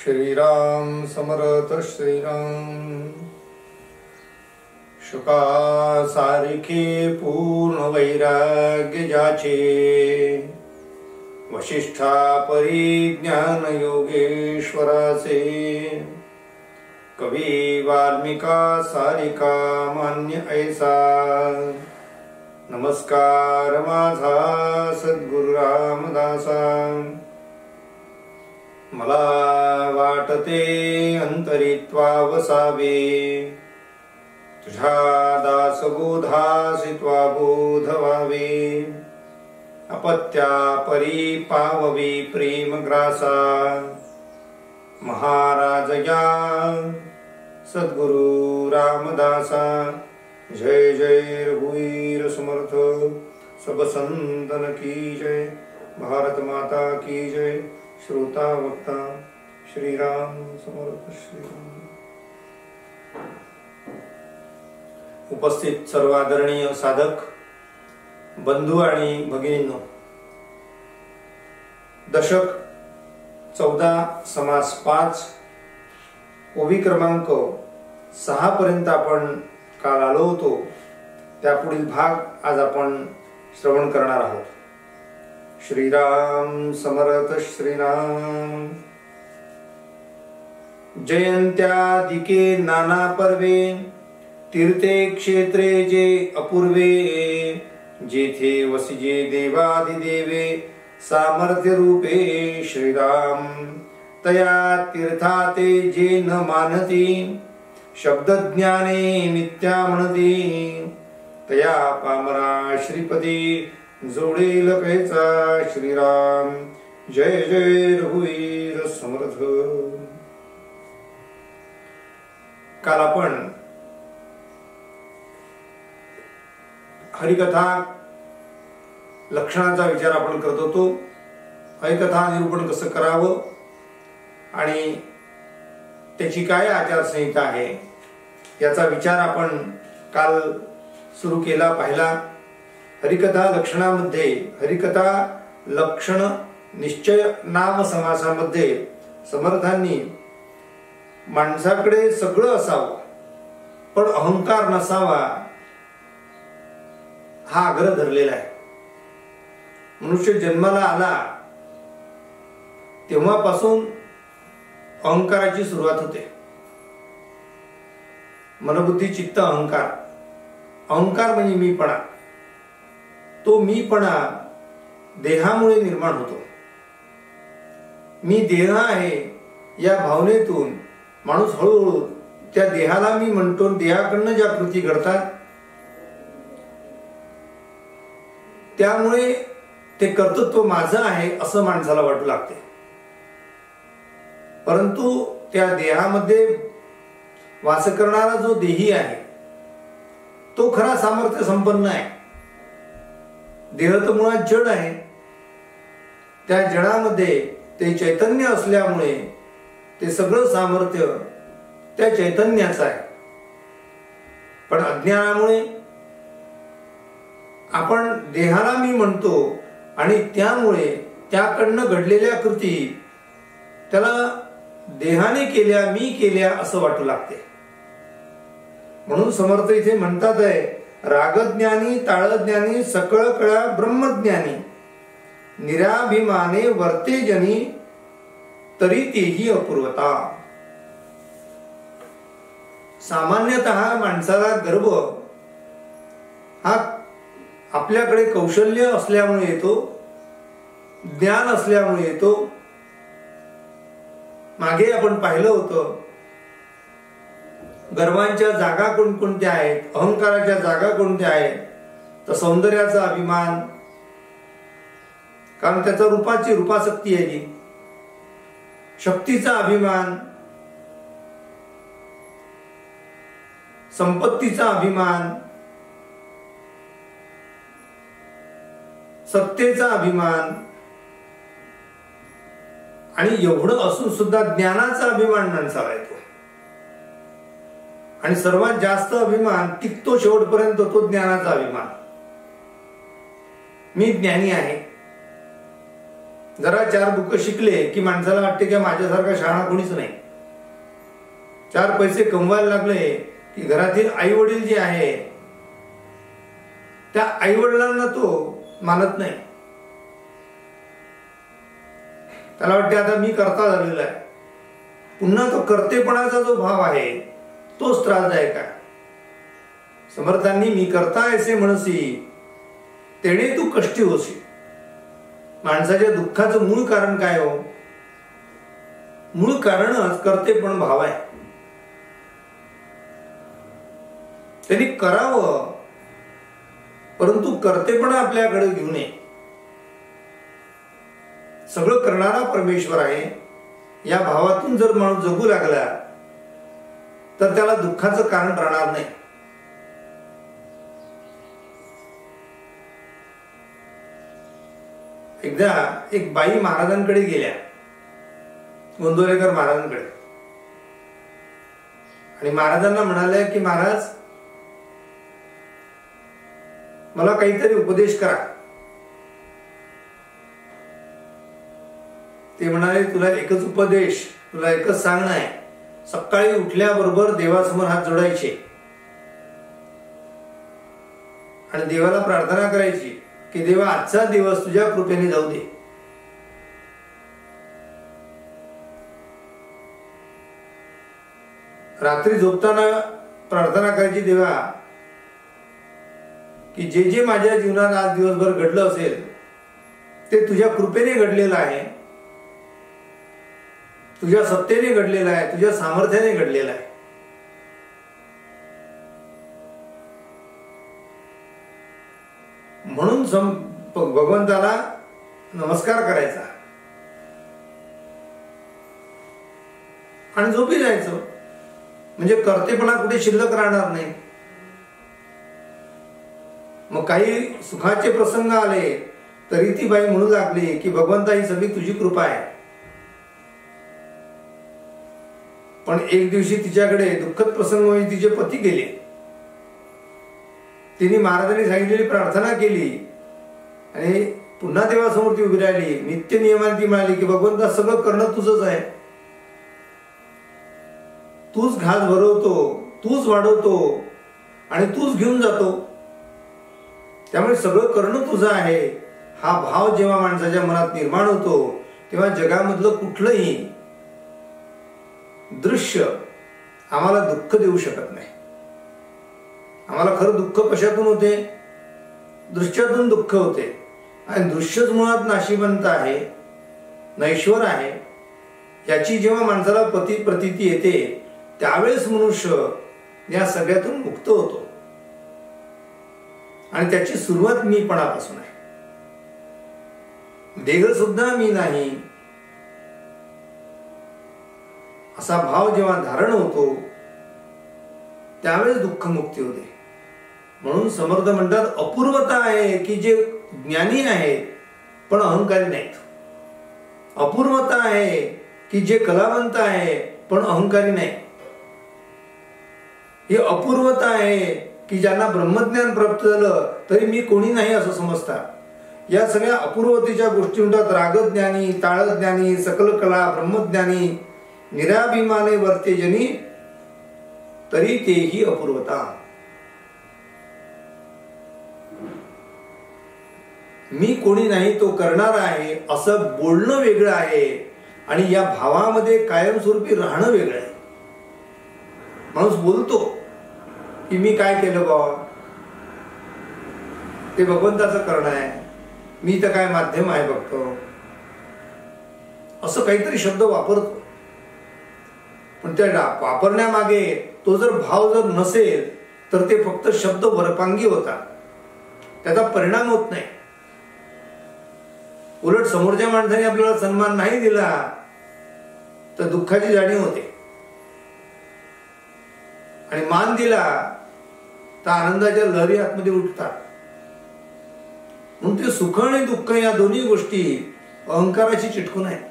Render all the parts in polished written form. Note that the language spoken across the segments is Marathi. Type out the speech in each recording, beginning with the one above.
श्रीराम समर्थ श्रीराम। शुका सारिखे पूर्ण वैराग्य जाचे, वशिष्ठा परिज्ञान योगेश्वराचे। कवी वाल्मिका सारिका मान्य ऐसा, नमस्कार माझा सद्गुरु रामदासा। मला वाटते अंतरित्वा वसावे, तुझ्या दासबोधासित्वा बोध व्हावे। अपत्या परी पाववी प्रेम ग्रासा, महाराजया सद्गुरु रामदासा। जय जय रघुवीर समर्थ, सब संतन की जय। भारत माता की जय। श्रोता वक्ता श्रीराम समर्थ श्रीराम। उपस्थित सर्व आदरणीय साधक बंधू आणि भगिनींनो, दशक 14 समास 5 ओवी क्रमांक 6 पर्यंत आपण काल आलो होतो। त्यापुढील भाग आज आपण श्रवण करणार आहोत। श्रीराम समर्थ श्रीराम। जयंत्यादिके नाना पर्वे, तीर्थे क्षेत्रे जे अपूर्वे। जेथे वसिजे देवादिदेवे, सामर्थ्य रूपे श्रीराम। तया तीर्थाते जे न मानती, शब्द ज्ञाने मिथ्या म्हणती। तया पामरा श्रीपदी, जोडेल कैचा श्रीराम। जय जय रघुवीर समर्थ। काल आपण हरिकथा लक्षणाचा विचार आपण करत होतो। हरिकथा निरूपण कसं करावं आणि त्याची काय आचारसंहिता आहे याचा विचार आपण काल सुरू केला पाहिला। हरिकथा लक्षणामध्ये हरिकथा लक्षण निश्चय नाम समासामध्ये समर्थांनी माणसाकडे सगळं असावं पण अहंकार नसावा हा आग्रह धरलेला आहे। मनुष्य जन्माला आला तेव्हापासून अहंकाराची सुरुवात होते। मनबुद्धी चित्त अहंकार। अहंकार म्हणजे मीपणा। तो मीपणा देहामुळे निर्माण होतो। मी देह आहे या भावनेतून माणूस हळूहळू त्या देहाला मी म्हणतो, देहाकडनं ज्या कृती घडतात त्यामुळे ते कर्तृत्व माझं आहे असं माणसाला वाटू लागते। परंतु त्या देहामध्ये वास करणारा जो देही आहे तो खरा सामर्थ्य संपन्न आहे। देह तर मुळात जड आहे। त्या जडामध्ये ते चैतन्य असल्यामुळे ते सगळं सामर्थ्य त्या चैतन्याचं आहे। पण अज्ञानामुळे आपण देहाला मी म्हणतो आणि त्यामुळे त्याकडनं घडलेल्या कृती त्याला देहाने केल्या, मी केल्या असं वाटू लागते। म्हणून समर्थ इथे म्हणतात आहे, रागज्ञानी ताळज्ञानी सकळ कळा ब्रह्मज्ञानी। निराभिमाने वर्ते जनी, तरी तेही अपूर्वता। सामान्यतः माणसाला गर्व हा आपल्याकडे कौशल्य असल्यामुळे येतो, ज्ञान असल्यामुळे येतो। मागे आपण पाहिलं होतं गर्वांच्या जागा कोणकोणत्या आहेत, अहंकाराच्या जागा कोणत्या आहेत। तर सौंदर्याचा अभिमान, कारण त्याचा रूपाशक्ती आहे जी। शक्तीचा अभिमान, संपत्तीचा अभिमान, सत्तेचा अभिमान आणि एवढं असून सुद्धा ज्ञानाचा अभिमान माणसाला येतो। आणि सर्वात जास्त अभिमान टिकतो शेवटपर्यंत तो ज्ञानाचा अभिमान। मी ज्ञानी आहे, जरा 4 बुक शिकले की माणसाला वाटते की माझ्यासारखा शहाणा कोणीच नाही. 4 पैसे कमवायला लागले की घरातील आई वडील जे आहे त्या आई वडिलांना तो मानत नाही. त्याला वाटते आता मी करता झालेला आहे. पुन्हा तो कर्तेपणाचा जो भाव आहे तोच त्रासदायक आहे. समर्थांनी मी करता ऐसे म्हणसी तेणे तू कष्टी होशी. माणसाच्या दुःखाचं मूळ कारण काय हो? मूळ कारणच कर्तेपण भाव आहे. त्यांनी करावं परंतु कर्तेपणा आपल्याकडे घेऊ नये. सगळं करणारा परमेश्वर आहे या भावातून जर माणूस जगू लागला तर त्याला दुःखाचं कारण राहणार नाही. एकदा एक बाई महाराजांकडे गेल्या, गोंदवलेकर महाराजांकडे, आणि महाराजांना म्हणाल्या की महाराज मला काहीतरी उपदेश करा. ते म्हणाले तुला एकच उपदेश, तुला एकच सांगणं आहे. सकाळी उठल्याबरोबर देवासमोर हात जोडायचे आणि देवाला प्रार्थना करायची की देवा आजचा दिवस तुझ्या कृपेने जाऊ दे. रात्री झोपताना प्रार्थना करायची देवा की जे जे माझ्या जीवनात आज दिवसभर घडलं असेल ते तुझ्या कृपेने घडलेलं आहे, तुझ्या सत्तेने घडलेलं आहे, तुझ्या सामर्थ्याने घडलेलं आहे. म्हणून भगवंताला नमस्कार करायचा आणि झोपी जायचं. म्हणजे कर्तेपणा कुठे शिल्लक राहणार नाही. मग काही सुखाचे प्रसंग आले तरी ती बाई म्हणू लागली की भगवंता ही सगळी तुझी कृपा आहे. पण एक दिवशी तिच्याकडे दुःखद प्रसंग होईल. तिचे पती गेले. तिने महाराजांनी सांगितलेली प्रार्थना केली आणि पुन्हा देवासमोर ती उभी राहिली. नित्य नियमाने ती म्हणाली की भगवंता सगळं करणं तुझंच आहे. तूच घास भरवतो, तूच वाढवतो आणि तूच घेऊन जातो. त्यामुळे सगळं करणं तुझं आहे. हा भाव जेव्हा माणसाच्या मनात निर्माण होतो तेव्हा जगामधलं कुठलंही दृश्य आम्हाला दुःख देऊ शकत नाही. आम्हाला खरं दुःख कशातून होते? दृश्यातून दुःख होते. आणि दृश्यच मुळात नाशिवंत आहे, नैश्वर आहे. याची जेव्हा माणसाला प्रतीती येते त्यावेळेस मनुष्य या सगळ्यातून मुक्त होतो. आणि त्याची सुरुवात मीपणापासून आहे. देह सुद्धा मी नाही असा भाव जेव्हा धारण होतो त्यावेळेस दुःख मुक्ती होते. म्हणून समर्थ म्हणतात अपूर्वता आहे की जे ज्ञानी आहेत पण अहंकारी नाहीत. अपूर्वता आहे की जे कलावंत आहे पण अहंकारी नाही. ही अपूर्वता आहे की ज्यांना ब्रह्मज्ञान प्राप्त झालं तरी मी कोणी नाही असं समजतात. या सगळ्या अपूर्वतेच्या गोष्टी म्हणतात रागज्ञानी, ताळज्ञानी, सकल कला, ब्रह्मज्ञानी, निराभिमाने वर्ते जनी तरी तेही अपूर्वता. मी कोणी नाही तो करणार आहे असं बोलणं वेगळं आहे आणि या भावामध्ये कायमस्वरूपी राहणं वेगळं आहे. माणूस बोलतो की मी काय केलं बाबा, ते भगवंताचं करणं आहे, मी तर काय माध्यम आहे बघतो, असं काहीतरी शब्द वापरतो. पण त्या वापरण्यामागे तो जर भाव जर नसेल तर ते फक्त शब्द वरपांगी होतात, त्याचा परिणाम होत नाही. उलट समोरच्या माणसाने आपल्याला सन्मान नाही दिला तर दुःखाची जाणीव होते आणि मान दिला तर आनंदाच्या लहरी आतमध्ये उठतात. म्हणून ते सुख आणि दुःख या दोन्ही गोष्टी अहंकाराशी चिटकून आहेत.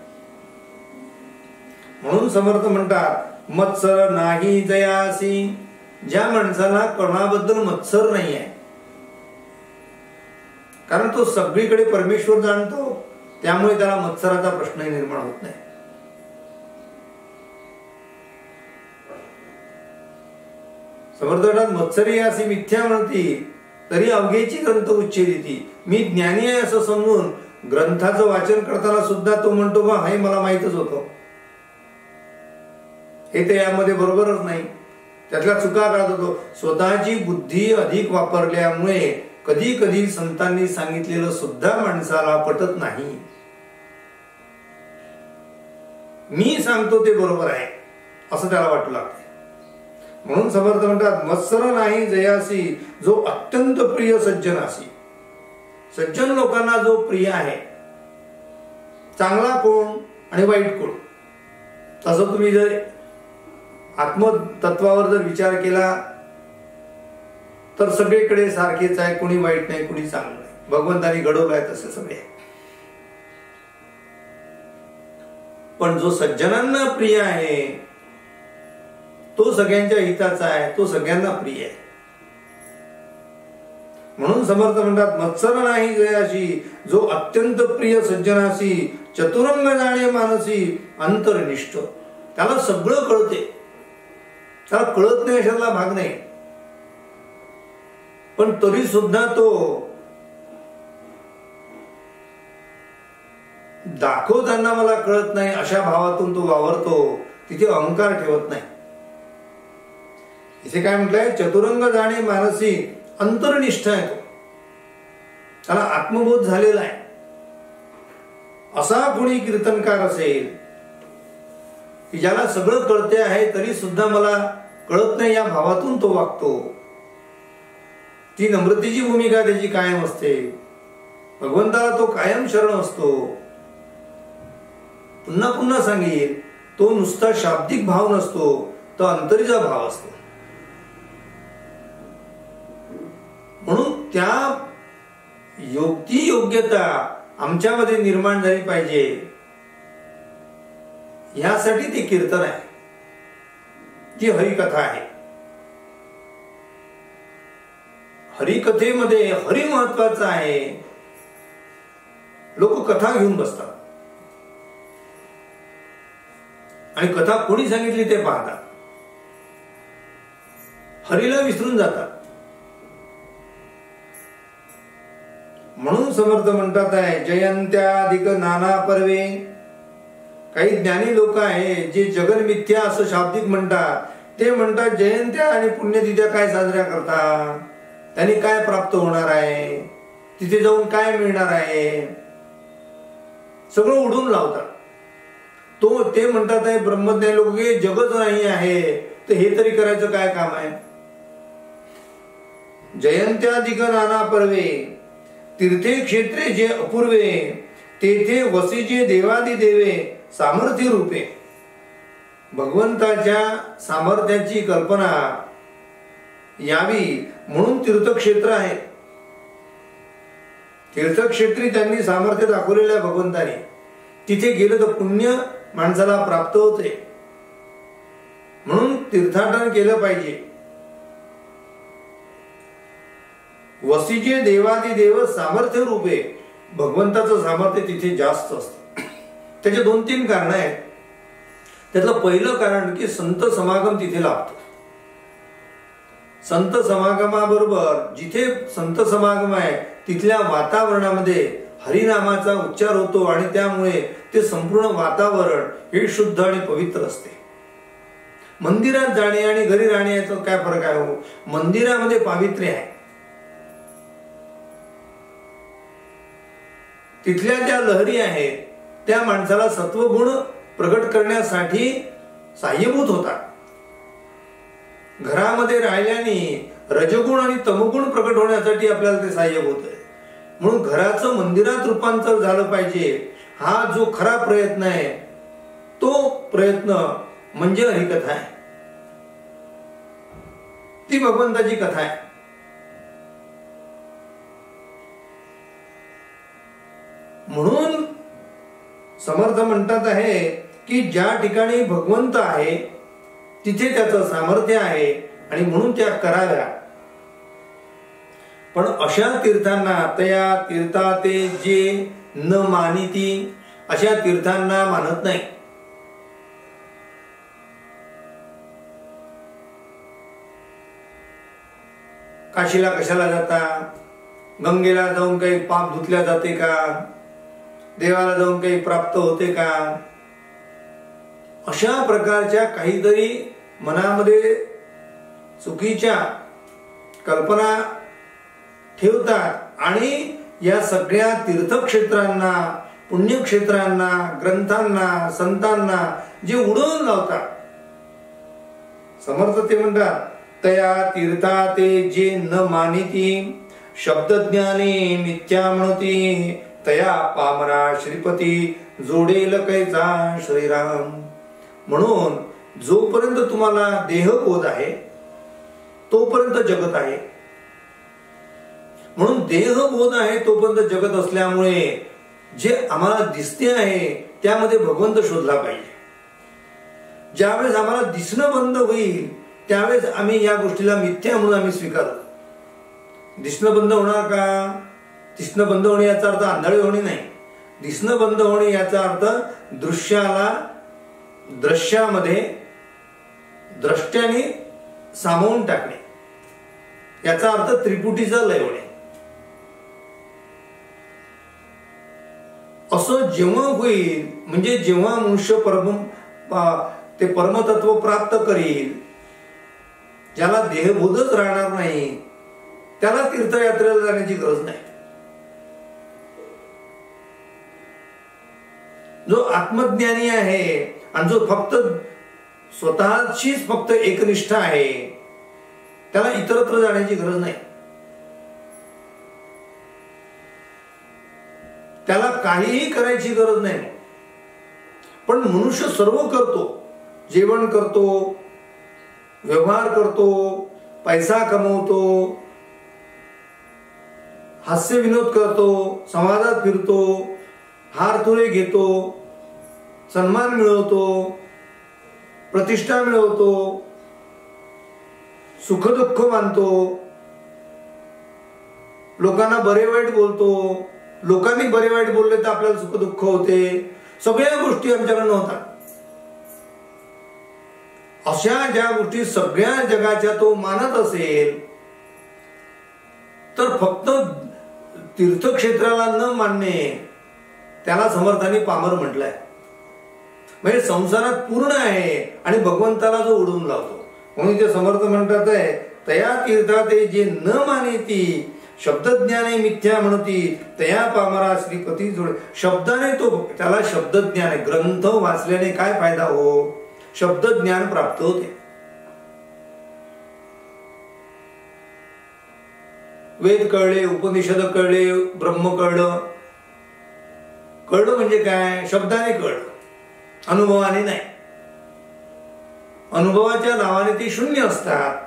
म्हणून समर्थ म्हणतात मत्सर नाही जयासी. ज्या माणसाला कोणाबद्दल मत्सर नाही आहे, कारण तो सगळीकडे परमेश्वर जाणतो, त्यामुळे त्याला मत्सराचा प्रश्नही निर्माण होत नाही. समर्थात मत्सरी अशी मिथ्या म्हणती तरी अवघेची ग्रंथ उच्छेदिती. मी ज्ञानी आहे असं समजून ग्रंथाचं वाचन करताना सुद्धा तो म्हणतो बा हे मला माहितच होतं. हे तर यामध्ये बरोबरच नाही, त्यातल्या चुका काढत होतो. स्वतःची बुद्धी अधिक वापरल्यामुळे कधी कधी संतांनी सांगितलेलं सुद्धा माणसाला पटत नाही. मी सांगतो ते बरोबर आहे असं त्याला वाटू लागते. म्हणून समर्थ म्हणतात मत्सर नाही जयासी जो अत्यंत प्रिय सज्जनासी. सज्जन लोकांना जो प्रिय आहे, चांगला कोण आणि वाईट कोण, तसं तुम्ही जर आत्मतत्वावर जर विचार केला तर सगळीकडे सारखेच आहे, कोणी वाईट नाही कोणी चांगलं नाही. भगवंतानी घडवलं आहे तसे सगळे. पण जो सज्जनांना प्रिय आहे तो सगळ्यांच्या हिताचा आहे, तो सगळ्यांना प्रिय आहे. म्हणून समर्थ म्हणतात मत्सर नाही जयाशी जो अत्यंत प्रिय सज्जनासी चतुरंग जाणे मानसी अंतर्निष्ठ. त्याला सगळं कळते, त्याला कळत नाही अशातला भाग नाही, पण तरी सुद्धा तो दाखवताना मला कळत नाही अशा भावातून तो वावरतो. तिथे अहंकार ठेवत नाही. इथे काय म्हटलंय, चतुरंग जाणे मानसी अंतर्निष्ठ आहे तो, त्याला आत्मबोध झालेला आहे. असा कोणी कीर्तनकार असेल की ज्याला सगळं कळते आहे तरी सुद्धा मला कळत नाही या भावातून तो वागतो. ती नम्रतेची भूमिका त्याची कायम असते. भगवंताला तो कायम शरण असतो. पुन्हा पुन्हा सांगेल, तो नुसता शाब्दिक भाव नसतो, तो अंतरीचा भाव असतो. म्हणून त्या ती योग्यता आमच्यामध्ये निर्माण झाली पाहिजे, यासाठी ते कीर्तन आहे, ती हरिकथा आहे. हरिकथेमध्ये हरी महत्वाचं आहे. लोक कथा घेऊन बसतात आणि कथा कोणी सांगितली ते पाहतात, हरीला विसरून जातात. म्हणून समर्थ म्हणतात आहे जयंत्याधिक नाना पर्वे. काही ज्ञानी लोक आहे जे जगन मिथ्या असं शाब्दिक म्हणतात, ते म्हणतात जयंत्या आणि पुण्यतिथ्या काय साजऱ्या करतात, त्यांनी काय प्राप्त होणार आहे, तिथे जाऊन काय मिळणार आहे, सगळं उडून लावतात. ते म्हणतात आहे ब्रह्मज्ञानी लोक जगच नाही आहे तर हे तरी करायचं काय काम आहे. जयंत्याधिक नाना पर्वे तीर्थे क्षेत्रे जे अपूर्वे तेथे वसीजे देवादी देवे सामर्थ्य रूपे. भगवंताच्या सामर्थ्याची कल्पना यावी म्हणून तीर्थक्षेत्र आहे. तीर्थक्षेत्री त्यांनी सामर्थ्य दाखवलेलं आहे भगवंताने. तिथे गेलं तर पुण्य माणसाला प्राप्त होते, म्हणून तीर्थाटन केलं पाहिजे. वसीजे देवादी देव सामर्थ्य रूपे. भगवंताचं सामर्थ्य तिथे जास्त असतं. त्याचे 2-3 कारण आहेत. त्यातलं पहिलं कारण की संत समागम तिथे लाभतो. संत समागमाबरोबर जिथे संत समागम आहे तिथल्या वातावरणामध्ये हरिनामाचा उच्चार होतो आणि त्यामुळे ते संपूर्ण वातावरण हे शुद्ध आणि पवित्र असते. मंदिरात जाणे आणि घरी राहणे याचा काय फरक आहे हो. मंदिरामध्ये पावित्र्य आहे, तिथल्या ज्या लहरी आहेत त्या माणसाला सत्वगुण प्रगट करण्यासाठी साह्यभूत होतात. घरामध्ये राहिल्याने रजगुण आणि तमगुण प्रकट होण्यासाठी आपल्याला ते साह्यभूत आहे. म्हणून घराचं मंदिरात रूपांतर झालं पाहिजे, हा जो खरा प्रयत्न आहे तो प्रयत्न म्हणजे हरिकथा आहे. ती भगवंताची कथा आहे. म्हणून समर्थ म्हणतात आहे की ज्या ठिकाणी भगवंत आहे तिथे त्याचं सामर्थ्य आहे आणि म्हणून त्या कराव्या. पण अशा तीर्थांना तया तीर्थाते जे न मानिती अशा तीर्थांना मानत नाही. काशीला कशाला जाता? गंगेला जाऊन काही पाप धुतल्या जाते का? देवाला जाऊन काही प्राप्त होते का? अशा प्रकारच्या काहीतरी मनामध्ये चुकीच्या कल्पना ठेवतात आणि या सगळ्या तीर्थक्षेत्रांना, पुण्यक्षेत्रांना, ग्रंथांना, संतांना जे उडवून लावतात. समर्थ ते म्हणतात, तया तीर्था ते जे न मानिती, शब्दज्ञाने मिथ्या म्हणती, तया पामरा श्रीपती, जोडेल कैचा श्रीराम. म्हणून जोपर्यंत तुम्हाला देहबोध आहे तोपर्यंत जगत आहे. म्हणून देहबोध आहे तोपर्यंत जगत असल्यामुळे जे आम्हाला दिसते आहे त्यामध्ये भगवंत शोधला पाहिजे. ज्यावेळेस आम्हाला दिसणं बंद होईल त्यावेळेस आम्ही या गोष्टीला मिथ्या म्हणून आम्ही स्वीकारू. दिसणं बंद होणार का? दिसणं बंद होणे याचा अर्थ आंधळे होणे नाही. दिसणं बंद होणे याचा अर्थ दृश्यामध्ये द्रष्ट्याने सामावून टाकणे, याचा अर्थ त्रिपुटीचा लय होणे. असं जेव्हा होईल म्हणजे जेव्हा मनुष्य ते परमतत्व प्राप्त करील, ज्याला देहबोधच राहणार नाही, त्याला तीर्थयात्रेला जाण्याची गरज नाही. जो आत्मज्ञानी आहे आणि जो फक्त स्वतःशीच फक्त एकनिष्ठ आहे त्याला इतरत्र जाण्याची गरज नाही. त्याला काहीही करायची गरज नाही. पण मनुष्य सर्व करतो, जेवण करतो, व्यवहार करतो, पैसा कमवतो, हास्य विनोद करतो, समाजात फिरतो, हार तुरे घेतो, सन्मान मिळवतो, प्रतिष्ठा मिळवतो, सुख दुःख मानतो, लोकांना बरे वाईट बोलतो, लोकांनी बरे वाईट बोलले तर आपल्याला सुख दुःख होते. सगळ्या गोष्टी आमच्याकडनं होतात. अशा ज्या गोष्टी सगळ्या जगाच्या तो मानत असेल तर फक्त तीर्थक्षेत्राला न मानणे त्याला समर्थाने पामर म्हटलंय. म्हणजे संसारात पूर्ण आहे आणि भगवंताला जो उडवून लावतो. म्हणून ते समर्थ म्हणतात आहे, तया तीर्था ते जे न मानेती, शब्दज्ञाने मिथ्या म्हणती, तया पामरा श्रीपती जोडे. शब्दाने तो, त्याला शब्दज्ञान आहे. ग्रंथ वाचल्याने काय फायदा हो? शब्दज्ञान प्राप्त होते. वेद कळले, उपनिषद कळले, ब्रह्म कळलं. कळलं म्हणजे काय? शब्दाने कळलं, अनुभवाने नाही. अनुभवाच्या नावाने ते शून्य असतात.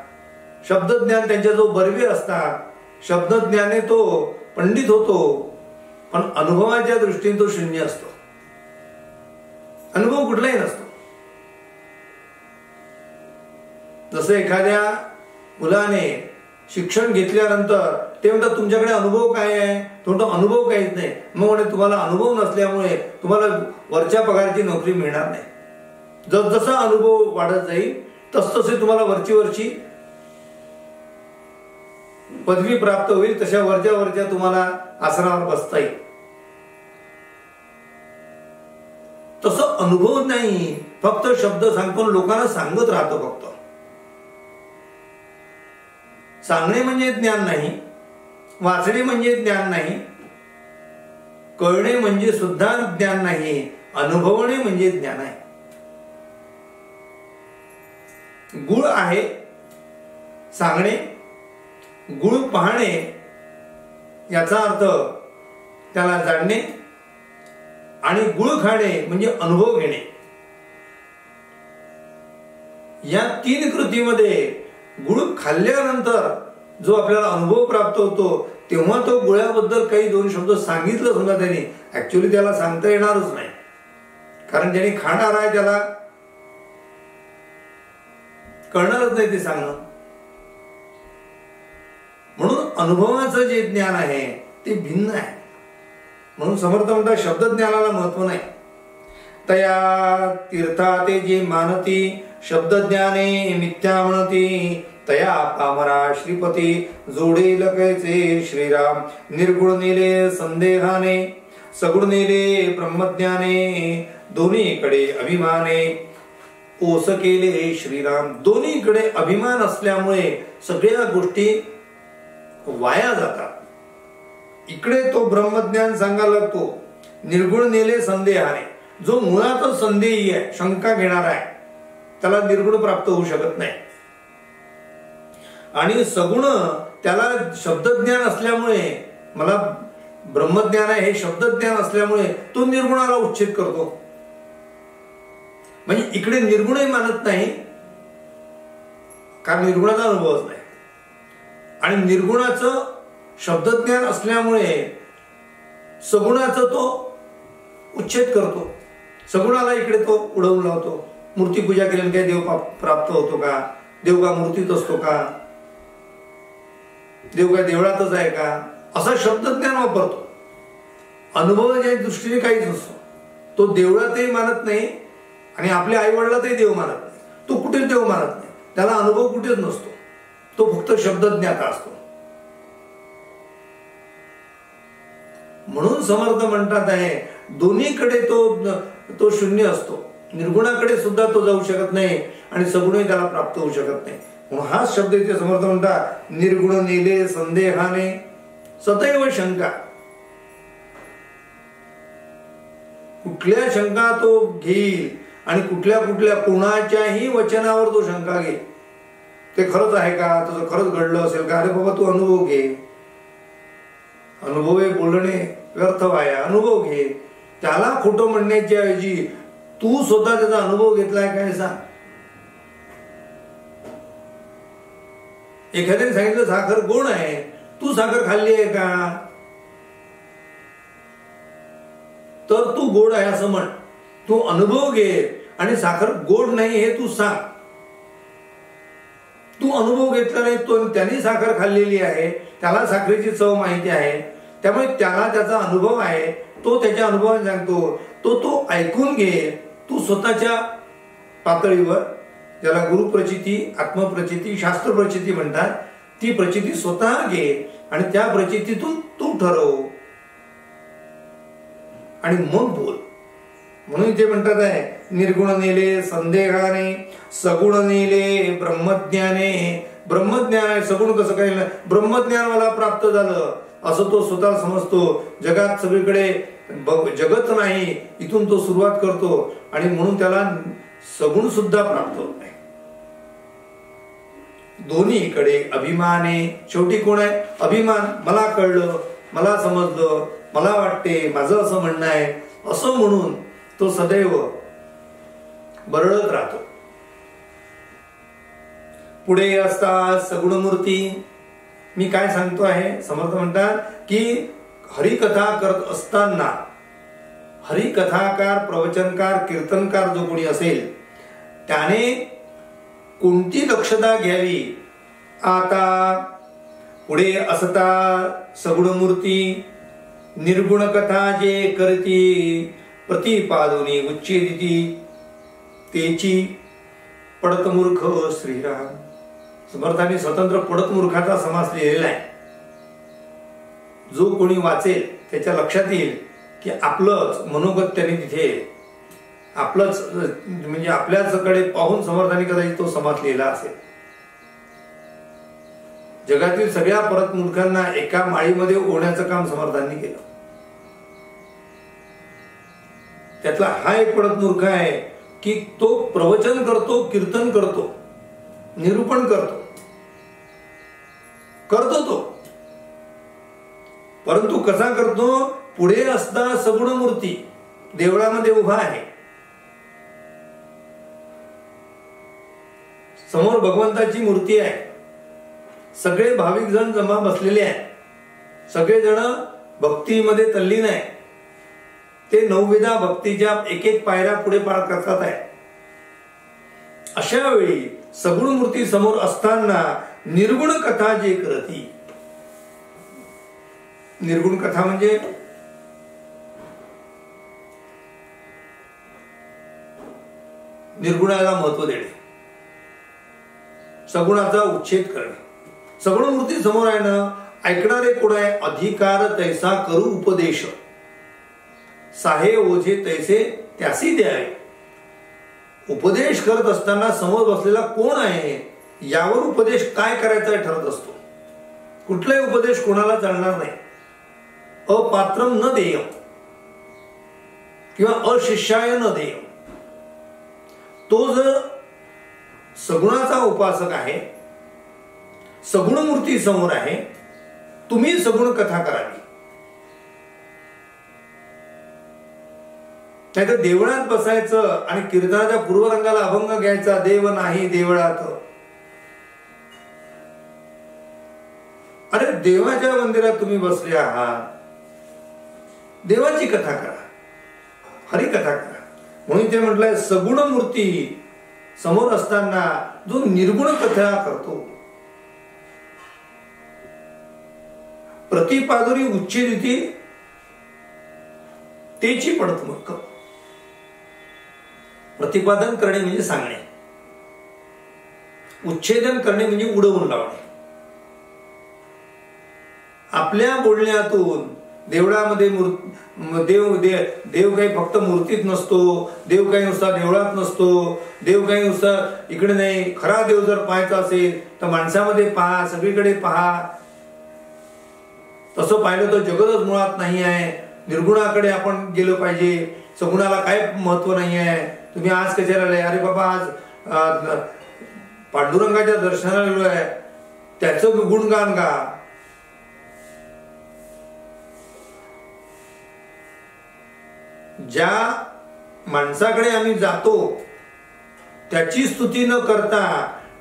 शब्दज्ञान त्यांच्या जो बर्वे असतात. शब्दज्ञाने तो पंडित होतो, पण अनुभवाच्या दृष्टीने तो शून्य असतो. अनुभव कुठलाही नसतो. जसं एखाद्या मुलाने शिक्षण घेतल्यानंतर ते म्हणतात तुमच्याकडे अनुभव काय आहे? तो म्हणतो अनुभव काहीच नाही. मग म्हणे तुम्हाला अनुभव नसल्यामुळे तुम्हाला वरच्या पगाराची नोकरी मिळणार नाही. जसा अनुभव वाढत जाईल तसतसे तुम्हाला वरची पदवी प्राप्त होईल, तशा वरच्या तुम्हाला आसनावर बसता येईल. तसं अनुभव नाही, फक्त शब्द सांगतो, लोकांना सांगत राहतो. फक्त सांगणे म्हणजे ज्ञान नाही, वाचणे म्हणजे ज्ञान नाही, कळणे म्हणजे सुद्धा ज्ञान नाही, अनुभवणे म्हणजे ज्ञान आहे. गुळ आहे सांगणे, गुळ पाहणे याचा अर्थ त्याला जाणणे, आणि गुळ खाणे म्हणजे अनुभव घेणे. या तीन कृतीमध्ये गुळ खाल्ल्यानंतर जो आपल्याला अनुभव प्राप्त होतो तेव्हा तो गुळाबद्दल काही दोन शब्द सांगितलं समजा त्याने, ऍक्च्युअली त्याला सांगता येणारच नाही, कारण ज्याने खाणार आहे त्याला कळणारच नाही ते सांगणं. म्हणून अनुभवाचं जे ज्ञान आहे ते भिन्न आहे. म्हणून समर्थ म्हणतात शब्दज्ञानाला महत्व नाही. तया तीर्था ते जे मानती शब्दज्ञाने मिथ्या म्हणती. तया पामरा श्रीपती जोडे लकैचे श्रीराम. निर्गुण नेले संदेहाने सगुण नेले ब्रह्मज्ञाने. दोन्हीकडे अभिमाने ओस केले श्रीराम. दोन्हीकडे अभिमान असल्यामुळे सगळ्या गोष्टी वाया जातात. इकडे तो ब्रह्मज्ञान सांगायला लागतो, निर्गुण नेले संदेहाने. जो मुळातच संदेही आहे, शंका घेणारा आहे, त्याला निर्गुण प्राप्त होऊ शकत नाही. आणि सगुण त्याला शब्दज्ञान असल्यामुळे, मला ब्रह्मज्ञान आहे हे शब्दज्ञान असल्यामुळे तो निर्गुणाला उच्छेद करतो. म्हणजे इकडे निर्गुणही मानत नाही, कारण निर्गुणाचा अनुभवच नाही. आणि निर्गुणाचं शब्दज्ञान असल्यामुळे सगुणाचं तो उच्छेद करतो. सगुणाला इकडे तो उडवून लावतो. मूर्तीपूजा केल्याने काही देव प्राप्त होतो का? देव का मूर्तीत असतो का? देव का देवळातच आहे का? असा शब्दज्ञान वापरतो. अनुभवाच्या दृष्टीने काहीच नसतो. तो देवळातही मानत नाही आणि आपल्या आई वडिलातही देव मानत नाही. तो कुठेच देव मानत नाही. त्याला अनुभव कुठेच नसतो. तो फक्त शब्दज्ञाता असतो. म्हणून समर्थ म्हणतात आहे दोन्हीकडे तो शून्य असतो. निर्गुणाकडे सुद्धा तो जाऊ शकत नाही आणि सगुणही त्याला प्राप्त होऊ शकत नाही. म्हणून हाच शब्द इथे समर्थ म्हणतात, निर्गुण नेले संदेहाने सदैव शंका. कुठल्या शंका तो घेईल आणि कुठल्या कुठल्या कोणाच्याही वचनावर तो शंका घेईल. ते खरंच आहे का? तुझं खरंच घडलं असेल का? अरे बाबा तू अनुभव घे. अनुभव बोलणे व्यर्थ आहे. अनुभव घे. त्याला खोटं म्हणण्याच्या ऐवजी तू स्वतः त्याचा अनुभव घेतलाय काय सांग. एखाद्याने सांगितलं साखर गोड आहे, तू साखर खाल्ली आहे का? तर तू गोड आहे असं म्हण. तू अनुभव घे आणि साखर गोड नाही हे तू सांग. तू अनुभव घेतला नाही, तो त्याने साखर खाल्लेली आहे, त्याला साखरेची चव माहिती आहे, त्यामुळे त्याला त्याचा अनुभव आहे, तो त्याच्या अनुभवाने सांगतो. तो ऐकून घे. तू स्वतःच्या पातळीवर, ज्याला गुरुप्रचिती, आत्मप्रचिती, शास्त्रप्रचिती म्हणतात, ती प्रचिती स्वतः घे आणि त्या प्रचितीतून तू ठरव आणि मग बोल. म्हणून ते म्हणतात आहे निर्गुण नेले संदेहाने सगुण नेले ब्रह्मज्ञाने. ब्रह्मज्ञान आहे, सगुण कसं काय? ब्रह्मज्ञान मला प्राप्त झालं असं तो स्वतः समजतो. जगात सगळीकडे जगत नाही, इथून तो सुरुवात करतो आणि म्हणून त्याला सगुण सुद्धा प्राप्त होत नाही. दोन्हीकडे अभिमाने. शेवटी कोण आहे? अभिमान. मला कळलं, मला समजलं, मला वाटते, माझं असं म्हणणं आहे असं म्हणून तो सदैव बरळत राहतो. पुढे असतात सगुण मूर्ती. मी काय सांगतो आहे? समर्थ म्हणतात की हरिकथा करत असताना, हरिकथाकार, प्रवचनकार, कीर्तनकार जो कोणी असेल त्याने कोणती दक्षता घ्यावी? आता पुढे असता सगुण मूर्ती निर्गुण कथा जे करती प्रतिपादुनी उच्चेदिती तेची पडत मूर्ख श्रीराम. समर्थाने स्वतंत्र पडत मूर्खाचा समास लिहिलेला आहे. जो कोणी वाचेल त्याच्या लक्षात येईल की आपलंच मनोगत त्याने तिथे, आपलंच म्हणजे आपल्याचकडे पाहून समर्थाने कदाचित तो समास लिहिला असेल. जगातील सगळ्या परत मूर्खांना एका माळीमध्ये ओढण्याचं काम समर्थांनी केलं. त्यातला हा एक पडत मूर्ख आहे की तो प्रवचन करतो, कीर्तन करतो, निरूपण करतो तो, परंतु कसा करतो? पुढे असता सगुण मूर्ती देवळामध्ये उभा आहे. समोर भगवंताची मूर्ती आहे. सगळे भाविक जण जमा बसलेले आहेत. सगळे जण भक्तीमध्ये तल्लीन आहे. ते नवविधा भक्तीच्या एक एक पायऱ्या पुढे पार करतात आहे. अशा वेळी सगुण मूर्ती समोर असताना निर्गुण कथा जे करती. निर्गुण कथा म्हणजे निर्गुणाला महत्व देणे, सगुणाचा उच्छेद करणे. सगुण मूर्ती समोर आहे ना, ऐकणारे कोण आहे? अधिकार तैसा करू उपदेश, साहे ओझे तैसे त्यासी द्यावे. उपदेश करत असताना समोर बसलेला कोण आहे यावर उपदेश काय करायचा ठरत असतो. कुठलाही उपदेश कोणाला चालणार नाही. अपात्रम न देय किंवा अशिष्याय न देय. तो जर सगुणाचा उपासक आहे, सगुण मूर्ती समोर आहे, तुम्ही सगुण कथा करावी. नाही तर देवळात बसायचं आणि कीर्तनाच्या पूर्वरंगाला अभंग घ्यायचा, देव नाही देवळात. अरे देवाच्या मंदिरात तुम्ही बसले आहात, देवाची कथा करा, हरिकथा करा. म्हणून ते म्हटलंय सगुण मूर्ती समोर असताना जो निर्गुण कथा करतो, प्रतिपादुरी उच्छेदिती तेची पडत मग. प्रतिपादन करणे म्हणजे सांगणे, उच्छेदन करणे म्हणजे उडवून लावणे. आपल्या बोलण्यातून देवळामध्ये देव काही फक्त मूर्तीत नसतो, देव काही नुसता देवळात नसतो, देव काही नुसता इकडे नाही. खरा देव जर पाहायचा असेल तर माणसामध्ये पहा, सगळीकडे पहा. तसं पाहिलं तर जगतच मुळात नाही आहे. निर्गुणाकडे आपण गेलो पाहिजे. सगुणाला काय महत्व नाही आहे. तुम्ही आज कशाला आले? अरे बाबा आज पांडुरंगाच्या दर्शनाला गेलो आहे, त्याचं गुणगान गा. ज्या माणसाकडे आम्ही जातो त्याची स्तुती न करता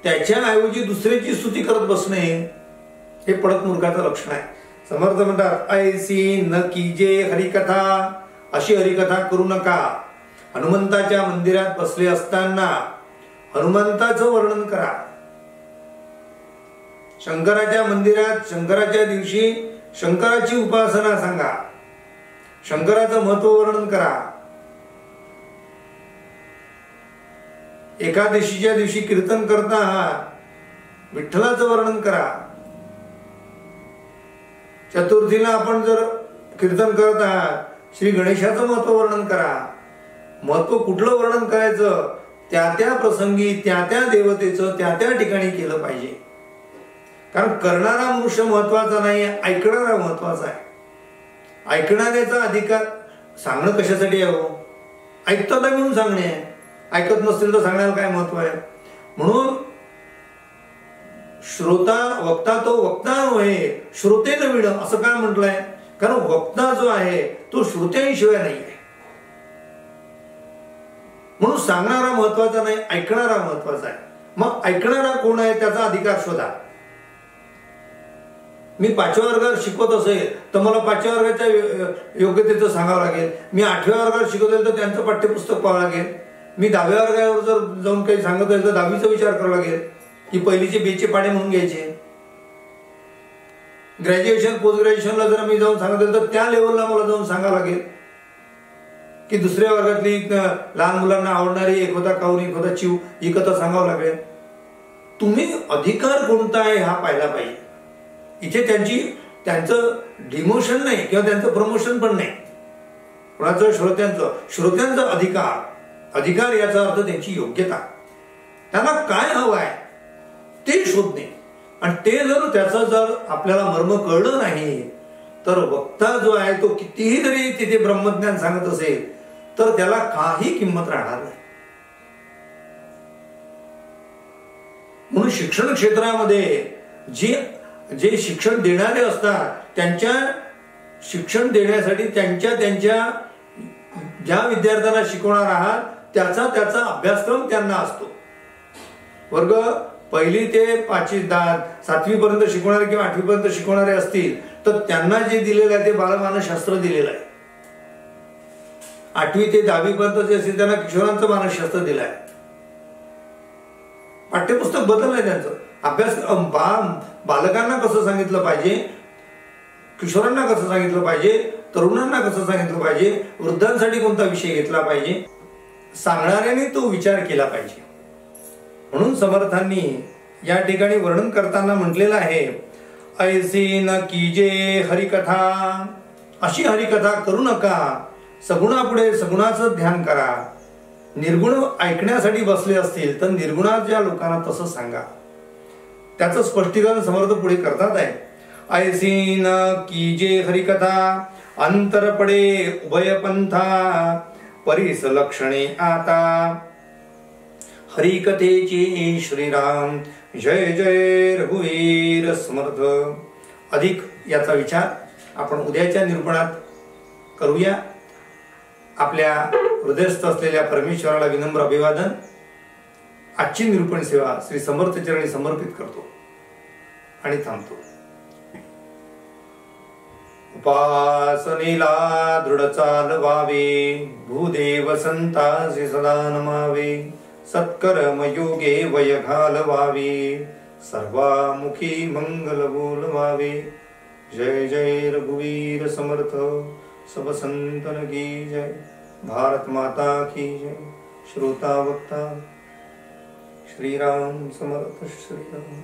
त्याच्या ऐवजी दुसऱ्याची स्तुती करत बसणे हे पडत मूर्खाचं लक्षण आहे. समर्थ म्हणतात ऐसी न कीजे हरिकथा, अशी हरिकथा करू नका. हनुमंताच्या मंदिरात बसले असताना हनुमंताचं वर्णन करा. शंकराच्या मंदिरात शंकराच्या दिवशी शंकराची उपासना सांगा, शंकराचं महत्व वर्णन करा. एकादशीच्या दिवशी कीर्तन करता आहात, विठ्ठलाचं वर्णन करा. चतुर्थीला आपण जर कीर्तन करत आहात, श्री गणेशाचं महत्व वर्णन करा. महत्व कुठलं वर्णन करायचं? त्या त्या प्रसंगी त्या त्या देवतेचं त्या त्या ठिकाणी केलं पाहिजे. कारण करणारा मनुष्य महत्वाचा नाही, ऐकणारा महत्वाचा आहे. ऐकणाऱ्याचा अधिकार सांगणं कशासाठी आहे हो? ऐकतात म्हणून सांगणे आहे. ऐकत नसतील तर सांगण्याला काय महत्व आहे? म्हणून श्रोता वक्ता तो वक्ता नव्हे, श्रोते नवीन असं काय म्हटलंय? कारण वक्ता जो आहे तो श्रोत्यांशिवाय नाही आहे. म्हणून सांगणारा महत्वाचा नाही, ऐकणारा महत्वाचा आहे. मग ऐकणारा कोण आहे त्याचा अधिकार शोधा. मी 5व्या वर्गात शिकवत असेल तर मला 5व्या वर्गाच्या योग्यतेचं सांगावं लागेल. मी 8व्या वर्गात शिकवत असेल तर त्यांचं पाठ्यपुस्तक पाहावं लागेल. मी 10व्या वर्गावर जर जाऊन काही सांगत असेल तर 10वीचा विचार करावा लागेल की पहिलीचे बेचे पाडे म्हणून घ्यायचे. ग्रॅज्युएशन पोस्ट ग्रॅज्युएशनला जर मी जाऊन सांगत असेल तर त्या लेवलला मला जाऊन सांगावं लागेल की दुसऱ्या वर्गातली लहान मुलांना आवडणारी एक होता काऊन एक होता चिव ही कथा सांगावं लागेल. तुम्ही अधिकार कोणता आहे हा पाहिला पाहिजे. इथे त्यांचं डिमोशन नाही किंवा त्यांचं प्रमोशन पण नाही. कोणाचं? श्रोत्यांचा अधिकार याचा अर्थ त्यांची योग्यता. त्यांना काय हवं आहे ते शोधणे. आणि ते जर त्याचं जर आपल्याला मर्म कळलं नाही तर वक्ता जो आहे तो कितीही जरी तिथे ब्रह्मज्ञान सांगत असेल तर त्याला काही किंमत राहणार नाही. म्हणून शिक्षण क्षेत्रामध्ये जे शिक्षण देणारे असतात त्यांच्या शिक्षण देण्यासाठी त्यांच्या ज्या विद्यार्थ्यांना शिकवणार आहात त्याचा अभ्यासक्रम त्यांना असतो. वर्ग 1ली ते 7वी पर्यंत शिकवणारे किंवा 8वी पर्यंत शिकवणारे असतील तर त्यांना जे दिलेलं आहे ते बालमानसशास्त्र दिलेलं आहे. 8वी ते 10वी पर्यंत जे असेल त्यांना किशोरांचं मानसशास्त्र दिलं आहे. पाठ्यपुस्तक बदललंय त्यांचं. अभ्यास बालकांना कसं सांगितलं पाहिजे, किशोरांना कसं सांगितलं पाहिजे, तरुणांना कसं सांगितलं पाहिजे, वृद्धांसाठी कोणता विषय घेतला पाहिजे. सांगणाऱ्याने तो विचार केला पाहिजे. म्हणून समर्थांनी या ठिकाणी वर्णन करताना म्हटलेलं आहे, ऐसी न कीजे हरिकथा, अशी हरिकथा करू नका. सगुणापुढे सगुणाचं ध्यान करा. निर्गुण ऐकण्यासाठी बसले असतील तर निर्गुणाच्या लोकांना तसं सांगा. त्याचं स्पष्टीकरण समर्थ पुढे करतात आहे. ऐसी न कीजे हरिकथा, अंतर पडे उभयपंथा, परीस लक्षणे आता, हरिकथेची श्रीराम, जय जय रघुवीर समर्थ. अधिक याचा विचार आपण उद्याच्या निरूपणात करूया. आपल्या हृदयस्थ असलेल्या परमेश्वराला विनम्र अभिवादन. आजची निरूपण सेवा श्री समर्थ चरणी समर्पित करतो आणि थांबतो. उपासनेला दृढ चालवावे, भूदेव संतासी सदा नमावे, सत्कर्म योगे वय घालवावे, सर्वामुखी मंगल बोलवावे. जय जय रघुवीर समर्थ, सब संतन की जय. भारत माता की जय. श्रोता वक्ता श्रीराम समर्थ श्रीराम.